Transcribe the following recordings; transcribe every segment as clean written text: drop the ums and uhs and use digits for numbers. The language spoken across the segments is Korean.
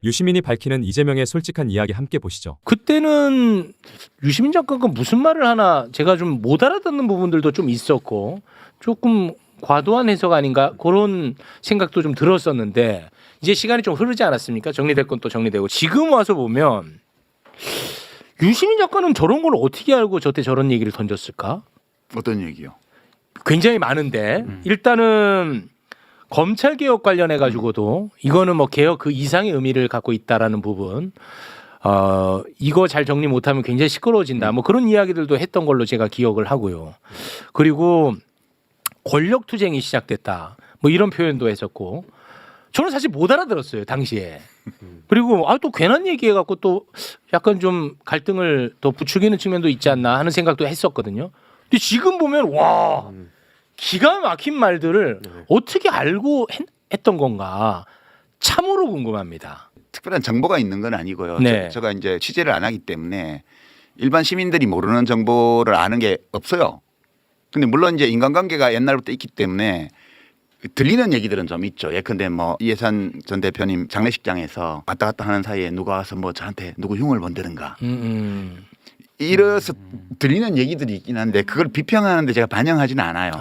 유시민이 밝히는 이재명의 솔직한 이야기 함께 보시죠. 그때는 유시민 작가가 무슨 말을 하나 제가 좀 못 알아듣는 부분들도 좀 있었고 조금 과도한 해석 아닌가 그런 생각도 좀 들었었는데 이제 시간이 좀 흐르지 않았습니까? 정리될 건 또 정리되고 지금 와서 보면 유시민 작가는 저런 걸 어떻게 알고 저때 저런 얘기를 던졌을까? 어떤 얘기요? 굉장히 많은데 일단은 검찰 개혁 관련해 가지고도 이거는 뭐 개혁 그 이상의 의미를 갖고 있다라는 부분. 이거 잘 정리 못하면 굉장히 시끄러워진다. 뭐 그런 이야기들도 했던 걸로 제가 기억을 하고요. 그리고 권력 투쟁이 시작됐다. 뭐 이런 표현도 했었고 저는 사실 못 알아들었어요 당시에. 그리고 또 괜한 얘기해갖고 또 약간 좀 갈등을 더 부추기는 측면도 있지 않나 하는 생각도 했었거든요. 근데 지금 보면 와 기가 막힌 말들을 어떻게 알고 했던 건가 참으로 궁금합니다. 특별한 정보가 있는 건 아니고요. 네. 제가 이제 취재를 안 하기 때문에 일반 시민들이 모르는 정보를 아는 게 없어요. 근데 물론 이제 인간관계가 옛날부터 있기 때문에 들리는 얘기들은 좀 있죠. 예컨대 뭐 이해찬 전 대표님 장례식장에서 왔다 갔다 하는 사이에 누가 와서 뭐 저한테 누구 흉을 본다든가 이래서 들리는 얘기들이 있긴 한데 그걸 비평하는데 제가 반영하지는 않아요.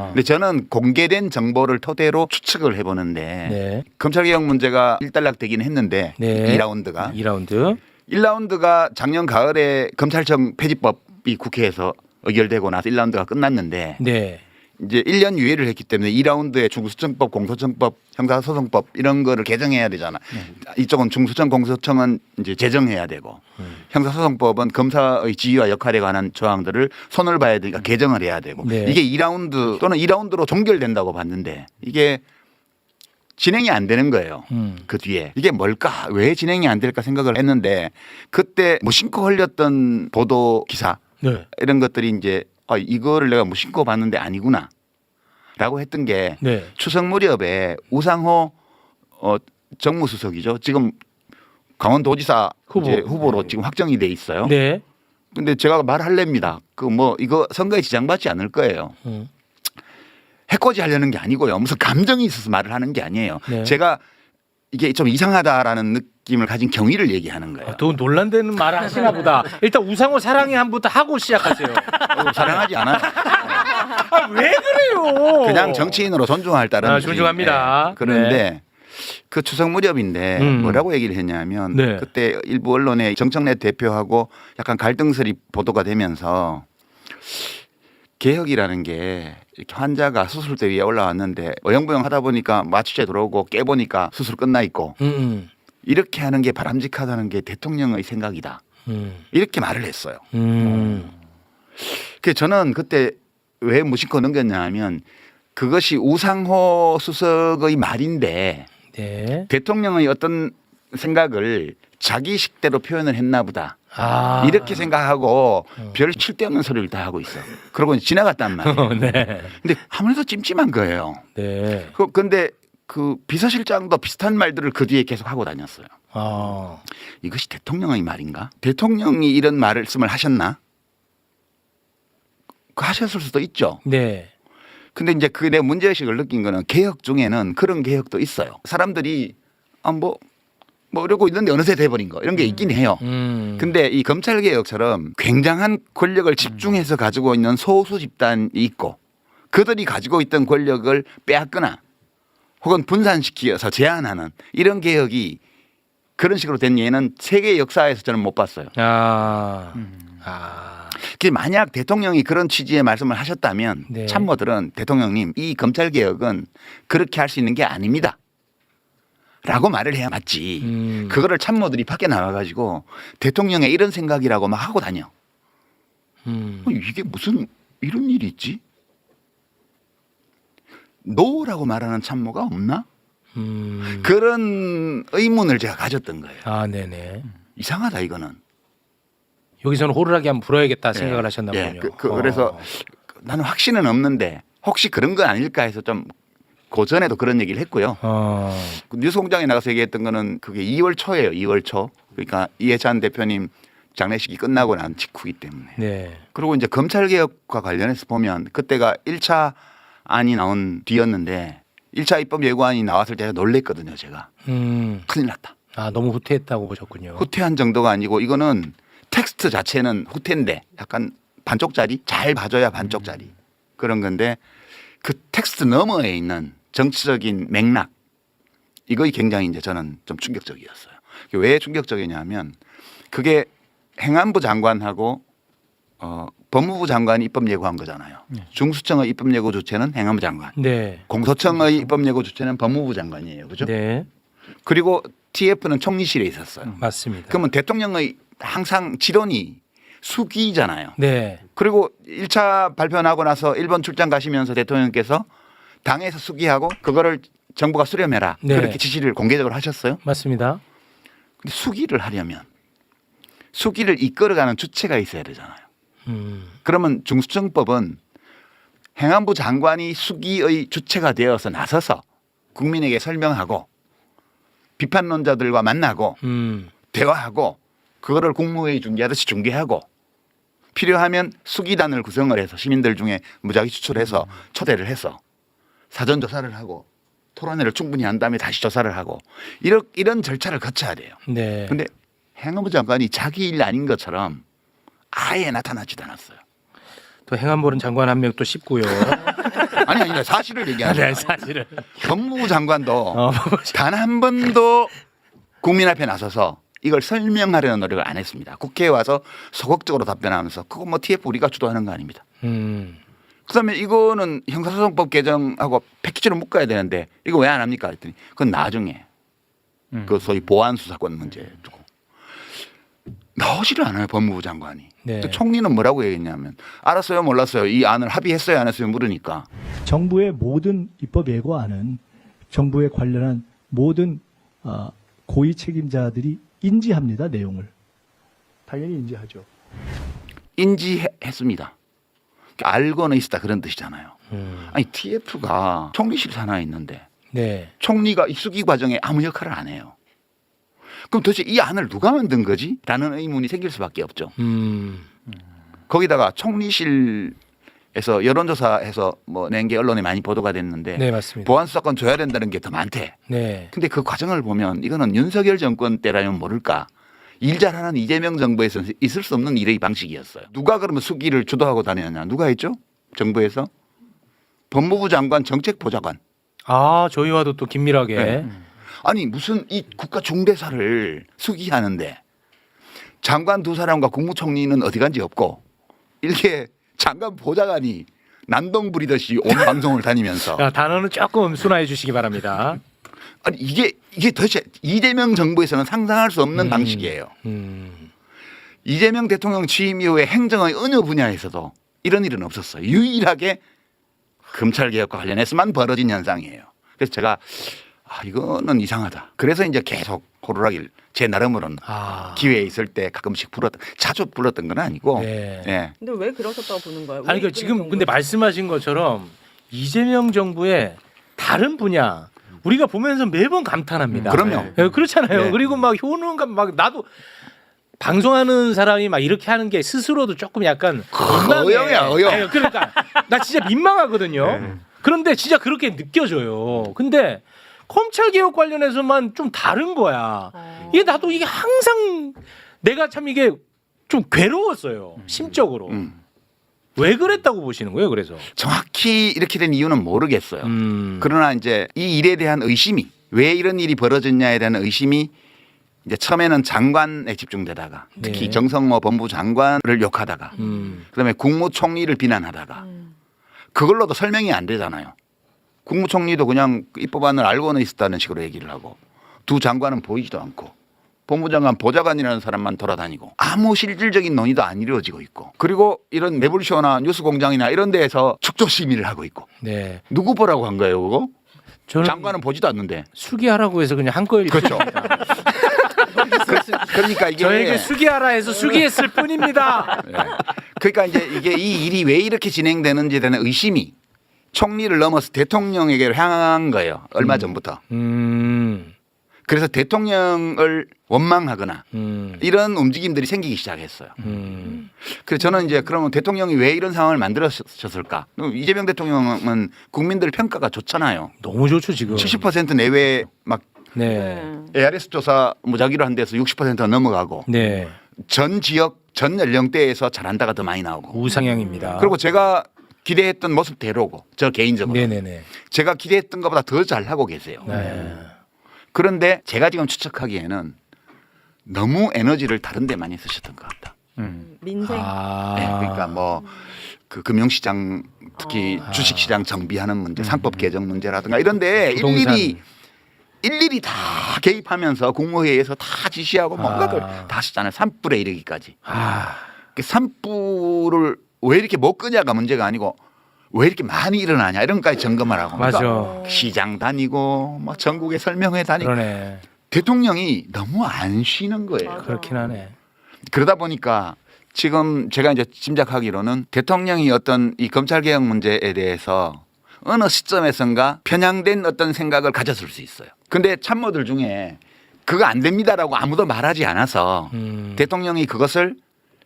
근데 저는 공개된 정보를 토대로 추측을 해보는데 네. 검찰개혁 문제가 일단락되긴 했는데 네. 2라운드가 2라운드. 1라운드가 작년 가을에 검찰청 폐지법이 국회에서 의결되고 나서 1라운드가 끝났는데 네. 이제 1년 유예를 했기 때문에 2라운드에 중수청법, 공소청법, 형사소송법 이런 거를 개정해야 되잖아. 이쪽은 중수청, 공소청은 이제 제정해야 되고 형사소송법은 검사의 지위와 역할에 관한 조항들을 손을 봐야 되니까 개정을 해야 되고 네. 이게 2라운드 또는 2라운드로 종결된다고 봤는데 이게 진행이 안 되는 거예요. 그 뒤에 이게 뭘까? 왜 진행이 안 될까 생각을 했는데 그때 무심코 흘렸던 보도 기사 네. 이런 것들이 이제 이거를 내가 무심코 봤는데 아니구나 라고 했던 게 네. 추석 무렵에 우상호 정무수석이죠. 지금 강원도지사 후보로 지금 확정이 돼 있어요. 네. 근데 제가 말할랍니다. 그 뭐 이거 선거에 지장받지 않을 거예요. 해코지 하려는 게 아니고요. 무슨 감정이 있어서 말을 하는 게 아니에요. 네. 제가 이게 좀 이상하다라는 느낌을 가진 경위를 얘기하는 거예요. 또 논란되는 말을 하시나 보다. 일단 우상호 사랑의 한부터 하고 시작하세요. 사랑하지 않아요. 왜 그래요? 그냥 정치인으로 존중할 따른 존중합니다. 네. 그런데 그 추석 무렵인데 뭐라고 얘기를 했냐면 네. 그때 일부 언론에 정청래 대표하고 약간 갈등설이 보도가 되면서 개혁이라는 게 이렇게 환자가 수술대 위에 올라왔는데 어영부영 하다 보니까 마취제 들어오고 깨보니까 수술 끝나 있고 이렇게 하는 게 바람직하다는 게 대통령의 생각이다. 이렇게 말을 했어요. 그래서 저는 그때 왜 무심코 넘겼냐 하면 그것이 우상호 수석의 말인데 네. 대통령의 어떤 생각을 자기 식대로 표현을 했나 보다. 이렇게 생각하고 별 칠데없는 소리를 다 하고 있어. 그러고 지나갔단 말이에요. 네. 근데 아무래도 찜찜한 거예요. 네. 그런데 그 비서실장도 비슷한 말들을 그 뒤에 계속 하고 다녔어요. 이것이 대통령의 말인가? 대통령이 이런 말씀을 하셨나? 하셨을 수도 있죠. 네. 근데 이제 그 내 문제의식을 느낀 거는 개혁 중에는 그런 개혁도 있어요. 사람들이 뭐 이러고 있는데 어느새 돼버린 거 이런 게 있긴 해요. 근데 이 검찰 개혁처럼 굉장한 권력을 집중해서 가지고 있는 소수 집단이 있고 그들이 가지고 있던 권력을 빼앗거나 혹은 분산시켜서 제한하는 이런 개혁이 그런 식으로 된 예는 세계 역사에서 저는 못 봤어요. 만약 대통령이 그런 취지의 말씀을 하셨다면 네. 참모들은 대통령님 이 검찰 개혁은 그렇게 할 수 있는 게 아닙니다. 라고 말을 해야 맞지. 그거를 참모들이 밖에 나와가지고 대통령의 이런 생각이라고 막 하고 다녀. 이게 무슨 이런 일이 있지? 노라고 말하는 참모가 없나? 그런 의문을 제가 가졌던 거예요. 네네. 이상하다 이거는. 여기서는 호루라기 한번 불어야겠다 생각을 하셨나 보군요. 그래서 나는 확신은 없는데 혹시 그런 건 아닐까 해서 좀 고전에도 그런 얘기를 했고요. 뉴스공장에 나가서 얘기했던 거는 그게 2월 초예요. 2월 초. 그러니까 이해찬 대표님 장례식이 끝나고 난 직후이기 때문에. 네. 그리고 이제 검찰개혁과 관련해서 보면 그때가 1차 안이 나온 뒤였는데 1차 입법 예고안이 나왔을 때 놀랬거든요. 제가. 큰일 났다. 아, 너무 후퇴했다고 보셨군요. 후퇴한 정도가 아니고 이거는 텍스트 자체는 후퇴인데 약간 반쪽짜리 잘 봐줘야 반쪽짜리 그런 건데 그 텍스트 너머에 있는 정치적인 맥락 이거 굉장히 이제 저는 좀 충격적이었어요. 왜 충격적이냐면 그게 행안부 장관하고 법무부 장관이 입법 예고한 거잖아요. 중수청의 입법 예고 주체는 행안부 장관, 네. 공소청의 입법 예고 주체는 법무부 장관이에요, 그죠? 네. 그리고 TF는 총리실에 있었어요. 맞습니다. 그러면 대통령의 항상 지론이 수기잖아요. 네. 그리고 1차 발표 나고 나서 일본 출장 가시면서 대통령께서 당에서 수기하고 그거를 정부가 수렴해라. 네. 그렇게 지시를 공개적으로 하셨어요. 맞습니다. 근데 수기를 하려면 수기를 이끌어가는 주체가 있어야 되잖아요. 그러면 중수청법은 행안부 장관이 수기의 주체가 되어서 나서서 국민에게 설명하고 비판론자들과 만나고 대화하고 그거를 국무회의 중계하듯이 중계하고 필요하면 수기단을 구성을 해서 시민들 중에 무작위 추출해서 초대를 해서 사전 조사를 하고 토론회를 충분히 한 다음에 다시 조사를 하고 이런 절차를 거쳐야 돼요. 네. 근데 행안부 장관이 자기 일 아닌 것처럼 아예 나타나지도 않았어요. 또 행안부는 장관 한 명 또 씹고요. 아니 사실을 얘기하는 네, 거예요. 사실은. 법무부 장관도 단 한 번도 국민 앞에 나서서 이걸 설명하려는 노력을 안 했습니다. 국회에 와서 소극적으로 답변하면서 그거 뭐 TF 우리가 주도하는 거 아닙니다. 그다음에 이거는 형사소송법 개정하고 패키지로 묶어야 되는데 이거 왜 안 합니까? 했더니 그건 나중에 그 소위 보안 수사권 문제 두고 나오지를 않아요. 법무부 장관이. 네. 또 총리는 뭐라고 얘기했냐면 알았어요 몰랐어요. 이 안을 합의했어요 안 했어요 물으니까 정부의 모든 입법 예고안은 정부에 관련한 모든 고위 책임자들이 인지합니다. 내용을. 당연히 인지하죠. 인지했습니다. 알고는 있었다 그런 뜻이잖아요. 아니 TF가 총리실 산하에 있는데 네. 총리가 이 수기 과정에 아무 역할을 안 해요. 그럼 도대체 이 안을 누가 만든 거지? 라는 의문이 생길 수밖에 없죠. 거기다가 총리실에서 여론조사해서 뭐 낸 게 언론에 많이 보도가 됐는데 네, 맞습니다. 보안수사권 줘야 된다는 게 더 많대. 네. 근데 그 과정을 보면 이거는 윤석열 정권 때라면 모를까. 일 잘하는 이재명 정부에서는 있을 수 없는 일의 방식이었어요. 누가 그러면 수기를 주도하고 다녔냐. 누가 했죠? 정부에서? 법무부 장관 정책보좌관. 아, 저희와도 또 긴밀하게. 네. 아니 무슨 이 국가 중대사를 수기하는데 장관 두 사람과 국무총리는 어디 간지 없고 이렇게 장관 보좌관이 난동 부리듯이 온 방송을 다니면서 자, 단어는 조금 순화해 주시기 바랍니다. 아니 이게 도대체 이재명 정부에서는 상상할 수 없는 방식이에요. 이재명 대통령 취임 이후에 행정의 어느 분야에서도 이런 일은 없었어요. 유일하게 검찰개혁과 관련해서만 벌어진 현상이에요. 그래서 제가 이거는 이상하다. 그래서 이제 계속 호루라기를 제 나름으로는 기회에 있을 때 가끔씩 자주 불렀던 건 아니고. 네. 예. 근데 왜 그러셨다고 보는 거예요? 아니, 그 지금 근데 말씀하신 것처럼 이재명 정부의 다른 분야 우리가 보면서 매번 감탄합니다. 그럼요. 네, 그렇잖아요. 네. 그리고 막 효능감 막 나도 방송하는 사람이 막 이렇게 하는 게 스스로도 조금 약간 민망해. 어영이야. 네, 그러니까 나 진짜 민망하거든요. 그런데 진짜 그렇게 느껴져요. 근데 검찰 개혁 관련해서만 좀 다른 거야. 이게 나도 이게 항상 내가 참 이게 좀 괴로웠어요. 심적으로. 왜 그랬다고 보시는 거예요? 그래서 정확히 이렇게 된 이유는 모르겠어요. 그러나 이제 이 일에 대한 의심이 왜 이런 일이 벌어졌냐에 대한 의심이 이제 처음에는 장관에 집중되다가 특히 네. 정성모 법무부 장관을 욕하다가 그다음에 국무총리를 비난하다가 그걸로도 설명이 안 되잖아요. 국무총리도 그냥 이 법안을 알고는 있었다는 식으로 얘기를 하고 두 장관은 보이지도 않고 법무장관 보좌관이라는 사람만 돌아다니고 아무 실질적인 논의도 안 이루어지고 있고 그리고 이런 매불쇼나 뉴스공장이나 이런 데에서 축조심의를 하고 있고 네. 누구 보라고 한 거예요 그거? 저는 장관은 보지도 않는데. 수기하라고 해서 그냥 한꺼일 그렇죠. 그러니까 이게 저에게 수기하라 해서 수기했을 뿐입니다. 네. 그러니까 이제 이게 이 일이 왜 이렇게 진행되는지에 대한 의심이 총리를 넘어서 대통령에게 향한 거예요. 얼마 전부터. 그래서 대통령을 원망하거나 이런 움직임들이 생기기 시작했어요. 그래서 저는 이제 그러면 대통령이 왜 이런 상황을 만들었을까? 이재명 대통령은 국민들 평가가 좋잖아요. 너무 좋죠 지금. 70% 내외 막 네. ARS 조사 무작위로 한 데서 60%가 넘어가고 네. 전 지역 전 연령대에서 잘한다가 더 많이 나오고 우상향입니다. 그리고 제가 기대했던 모습대로고 저 개인적으로 네네네. 제가 기대했던 것보다 더 잘하고 계세요. 네. 그런데 제가 지금 추측하기에는 너무 에너지를 다른 데 많이 쓰셨던 것 같다. 민생. 아. 네, 그러니까 뭐 그 금융시장 특히 주식시장 정비하는 문제, 상법 개정 문제라든가 이런데 부동산. 일일이 다 개입하면서 국무회의에서 다 지시하고 뭔가를 아. 다 하시잖아요. 산불에 이르기까지. 아. 그 산불을 왜 이렇게 못 끄냐가 문제가 아니고 왜 이렇게 많이 일어나냐 이런 것까지 점검을 하고 맞아. 그러니까 시장 다니고 뭐 전국에 설명회 다니고 그러네. 대통령이 너무 안 쉬는 거예요. 맞아. 그렇긴 하네. 그러다 보니까 지금 제가 이제 짐작하기로는 대통령이 어떤 이 검찰 개혁 문제에 대해서 어느 시점에선가 편향된 어떤 생각을 가졌을 수 있어요. 근데 참모들 중에 그거 안 됩니다라고 아무도 말하지 않아서 대통령이 그것을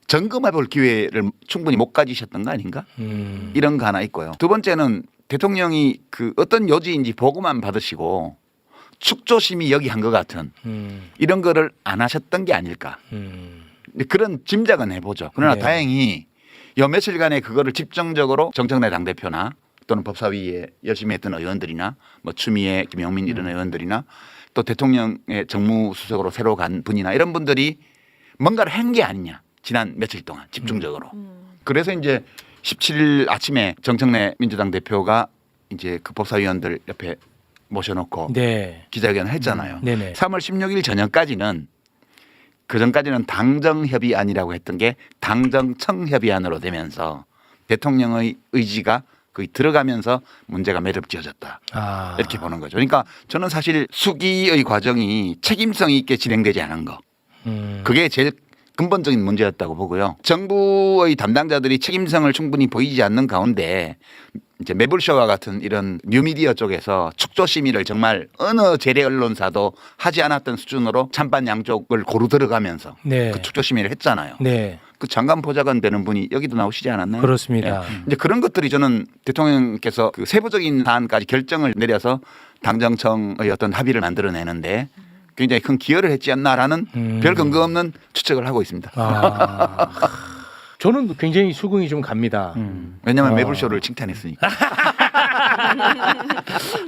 점검해 볼 기회를 충분히 못 가지셨던 거 아닌가? 이런 거 하나 있고요. 두 번째는 대통령이 그 어떤 요지인지 보고만 받으시고 축조심이 여기 한 것 같은 이런 거를 안 하셨던 게 아닐까. 그런 짐작은 해보죠. 그러나 네. 다행히 요 며칠간에 그거를 집중적으로 정청래 당대표나 또는 법사위에 열심히 했던 의원들이나 뭐 추미애, 김용민 이런 의원들이나 또 대통령의 정무수석으로 새로 간 분이나 이런 분들이 뭔가를 한 게 아니냐. 지난 며칠 동안 집중적으로. 그래서 이제 17일 아침에 정청래 민주당 대표가 이제 그 법사위원들 옆에 모셔놓고 네. 기자회견을 했잖아요. 네네. 3월 16일 저녁까지는 그 전까지는 당정협의안이라고 했던 게 당정청협의안으로 되면서 대통령의 의지가 거의 들어가면서 문제가 매듭지어졌다. 아. 이렇게 보는 거죠. 그러니까 저는 사실 수기의 과정이 책임성 있게 진행되지 않은 거. 그게 제일 근본적인 문제였다고 보고요. 정부의 담당자들이 책임성을 충분히 보이지 않는 가운데 이제 매불쇼와 같은 이런 뉴미디어 쪽에서 축조 심의를 정말 어느 재래 언론사도 하지 않았던 수준으로 찬반 양쪽을 고루 들어가면서 네. 그 축조 심의를 했잖아요. 네. 그 장관 보좌관 되는 분이 여기도 나오시지 않았나요? 그렇습니다. 예. 이제 그런 것들이 저는 대통령께서 그 세부적인 사안까지 결정을 내려서 당정청의 어떤 합의를 만들어내는데 굉장히 큰 기여를 했지 않나라는 별 근거 없는 추측을 하고 있습니다. 아. 저는 굉장히 수긍이 좀 갑니다. 왜냐하면 매불쇼를 칭찬했으니까.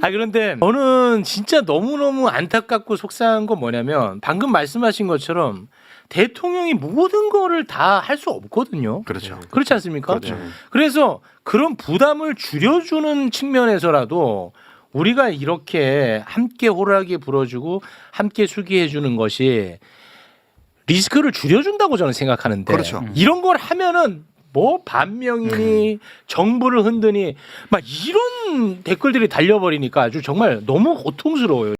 아 그런데 저는 진짜 너무너무 안타깝고 속상한 건 뭐냐면 방금 말씀하신 것처럼 대통령이 모든 거를 다 할 수 없거든요. 그렇죠. 그렇지 않습니까? 그렇죠. 그래서 그런 부담을 줄여주는 측면에서라도 우리가 이렇게 함께 호루라기 불어주고 함께 수기해주는 것이 리스크를 줄여준다고 저는 생각하는데 그렇죠. 이런 걸 하면은 뭐 반명이니 정부를 흔드니 막 이런 댓글들이 달려버리니까 아주 정말 너무 고통스러워요.